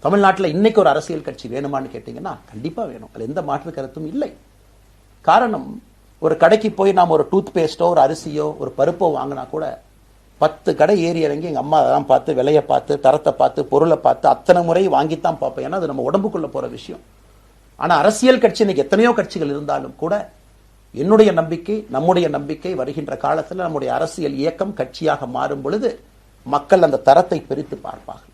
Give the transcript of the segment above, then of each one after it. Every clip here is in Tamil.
தமிழ்நாட்டில் இன்னைக்கு ஒரு அரசியல் கட்சி வேணுமான்னு கேட்டீங்கன்னா கண்டிப்பா வேணும். அதுல எந்த மாற்று கருத்தும் இல்லை. காரணம், ஒரு கடைக்கு போய் நாம் ஒரு டூத் பேஸ்டோ ஒரு அரிசியோ ஒரு பருப்போ வாங்கினா கூட 10 கடை ஏறி இறங்கி எங்க அம்மா அதெல்லாம் பார்த்து விலையை பார்த்து தரத்தை பார்த்து பொருளை பார்த்து அத்தனை முறை வாங்கித்தான் பார்ப்பேன். ஏன்னா அது நம்ம உடம்புக்குள்ள போற விஷயம். ஆனா அரசியல் கட்சி இன்னைக்கு எத்தனையோ கட்சிகள் இருந்தாலும் கூட என்னுடைய நம்பிக்கை, நம்முடைய நம்பிக்கை, வருகின்ற காலத்தில் நம்முடைய அரசியல் இயக்கம் கட்சியாக மாறும் பொழுது மக்கள் அந்த தரத்தை பிரித்து பார்ப்பார்கள்.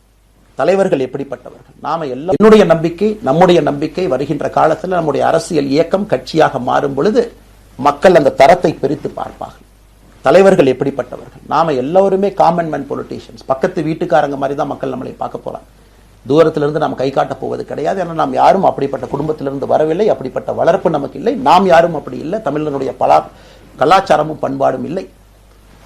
தலைவர்கள் எப்படிப்பட்டவர்கள், நாம எல்லாம், என்னுடைய நம்பிக்கை, நம்முடைய நம்பிக்கை, வருகின்ற காலத்தில் நம்முடைய அரசியல் இயக்கம் கட்சியாக மாறும் பொழுது மக்கள் அந்த தரத்தை பிரித்து பார்ப்பார்கள். தலைவர்கள் எப்படிப்பட்டவர்கள், நாம எல்லோருமே காமன் மேன் பொலிட்டீஷியன்ஸ். பக்கத்து வீட்டுக்காரங்க மாதிரி தான் மக்கள் நம்மளை பார்க்க போறாங்க. தூரத்திலிருந்து நாம் கை காட்ட போவது கிடையாது. ஏன்னா நாம் யாரும் அப்படிப்பட்ட குடும்பத்திலிருந்து வரவில்லை, அப்படிப்பட்ட வளர்ப்பு நமக்கு இல்லை, நாம் யாரும் அப்படி இல்லை, தமிழனுடைய கலாச்சாரமும் பண்பாடும் இல்லை.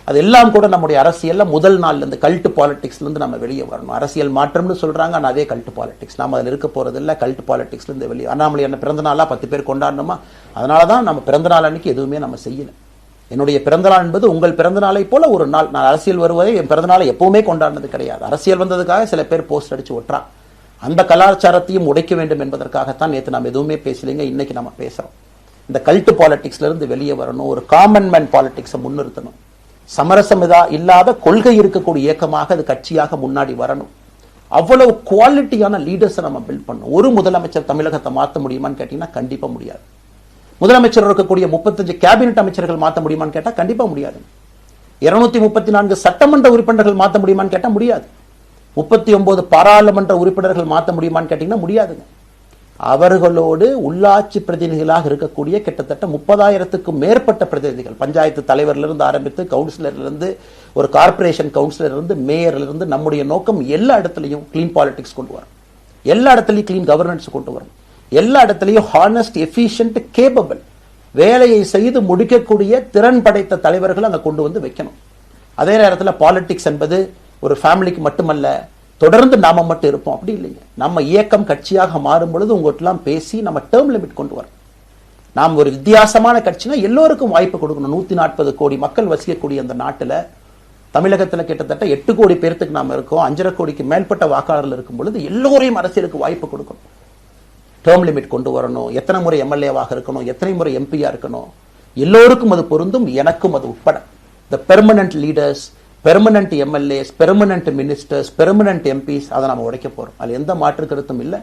அதெல்லாம் கூட நம்முடைய அரசியல்ல முதல் நாள்ல இருந்து கல்ட் பாலிடிக்ஸ்ல இருந்து நம்ம வெளியே வரணும். அரசியல் மாற்றம்னு சொல்றாங்க, ஆனா அதே கல்ட் பாலிடிக்ஸ். நாம அதில் இருக்க போறது இல்லை. கல்ட் பாலிடிக்ஸ்ல இருந்து வெளியே. அண்ணாமலை என்ன பிறந்த நாளா 10 பேர் கொண்டாடணுமா? அதனாலதான் நம்ம பிறந்த நாள் அன்னைக்கு எதுவுமே நம்ம செய்யல. என்னுடைய பிறந்த நாள் என்பது உங்கள் பிறந்த நாளை போல ஒரு நாள். நான் அரசியல் வருவதை என் பிறந்த நாளை எப்பவுமே கொண்டாடினது கிடையாது. அரசியல் வந்ததுக்காக சில பேர் போஸ்ட் அடிச்சு ஒட்டுறான். அந்த கலாச்சாரத்தையும் உடைக்க வேண்டும் என்பதற்காகத்தான் நேற்று நாம் எதுவுமே பேசலைங்க, இன்னைக்கு நம்ம பேசுறோம். இந்த கல்ட் பாலிடிக்ஸ்ல இருந்து வெளியே வரணும். ஒரு காமன் மேன் பாலிடிக்ஸை முன்னிறுத்தணும். சமரசம் இல்லாத கொள்கை இருக்கக்கூடிய இயக்கமாக அது கட்சியாக முன்னாடி வரணும். அவ்வளவு குவாலிட்டியான லீடர்ஸை நம்ம பில்ட் பண்ணணும். ஒரு முதலமைச்சர் தமிழகத்தை மாற்ற முடியுமான்னு கேட்டீங்கன்னா கண்டிப்பா முடியாது. முதலமைச்சர் இருக்கக்கூடிய 35 கேபினெட் அமைச்சர்கள் மாற்ற முடியுமான்னு கேட்டா கண்டிப்பா முடியாது. 234 சட்டமன்ற உறுப்பினர்கள் மாற்ற முடியுமான்னு கேட்டா முடியாது. 39 பாராளுமன்ற உறுப்பினர்கள் மாற்ற முடியுமான்னு கேட்டீங்கன்னா முடியாதுங்க. அவர்களோடு உள்ளாட்சி பிரதிநிதிகளாக இருக்கக்கூடிய கிட்டத்தட்ட 30,000க்கும் மேற்பட்ட பிரதிநிதிகள், பஞ்சாயத்து தலைவரிலிருந்து ஆரம்பித்து கவுன்சிலரிலிருந்து ஒரு கார்பரேஷன் கவுன்சிலரிலிருந்து மேயரிலிருந்து, நம்முடைய நோக்கம் எல்லா இடத்துலையும் கிளீன் பாலிடிக்ஸ் கொண்டு வரும், எல்லா இடத்துலையும் கிளீன் கவர்னன்ஸ் கொண்டு வரும், எல்லா இடத்துலையும் ஹானஸ்ட், எஃபிஷியன்ட், கேபபிள், வேலையை செய்து முடிக்கக்கூடிய திறன் படைத்த தலைவர்கள் அங்க கொண்டு வந்து வைக்கணும். அதே நேரத்தில் பாலிடிக்ஸ் என்பது ஒரு ஃபேமிலிக்கு மட்டுமல்ல, தொடர்ந்து நாம மட்டும் இருப்போம் அப்படி இல்லைங்க. நம்ம இயக்கம் கட்சியாக மாறும் பொழுது உங்கள்கிட்டலாம் பேசி நம்ம டேர்ம் லிமிட் கொண்டு வரோம். நாம் ஒரு வித்தியாசமான கட்சினா எல்லோருக்கும் வாய்ப்பு கொடுக்கணும். 140 கோடி மக்கள் வசிக்கக்கூடிய அந்த நாட்டில், தமிழகத்தில் கிட்டத்தட்ட 8 கோடி பேருக்கு நாம இருக்கோம். 5.5 கோடிக்கு மேற்பட்ட வாக்காளர்கள் இருக்கும் பொழுது எல்லோரையும் அரசியலுக்கு வாய்ப்பு கொடுக்கணும். டேர்ம் லிமிட் கொண்டு வரணும். எத்தனை முறை எம்எல்ஏவாக இருக்கணும், எத்தனை முறை எம்பியா இருக்கணும், எல்லோருக்கும் அது பொருந்தும், எனக்கும் அது உட்பட. The permanent leaders, permanent MLAs, permanent ministers, permanent MPs, அதை நம்ம உடைக்க போறோம். அது எந்த மாற்று கருத்தும் இல்லை.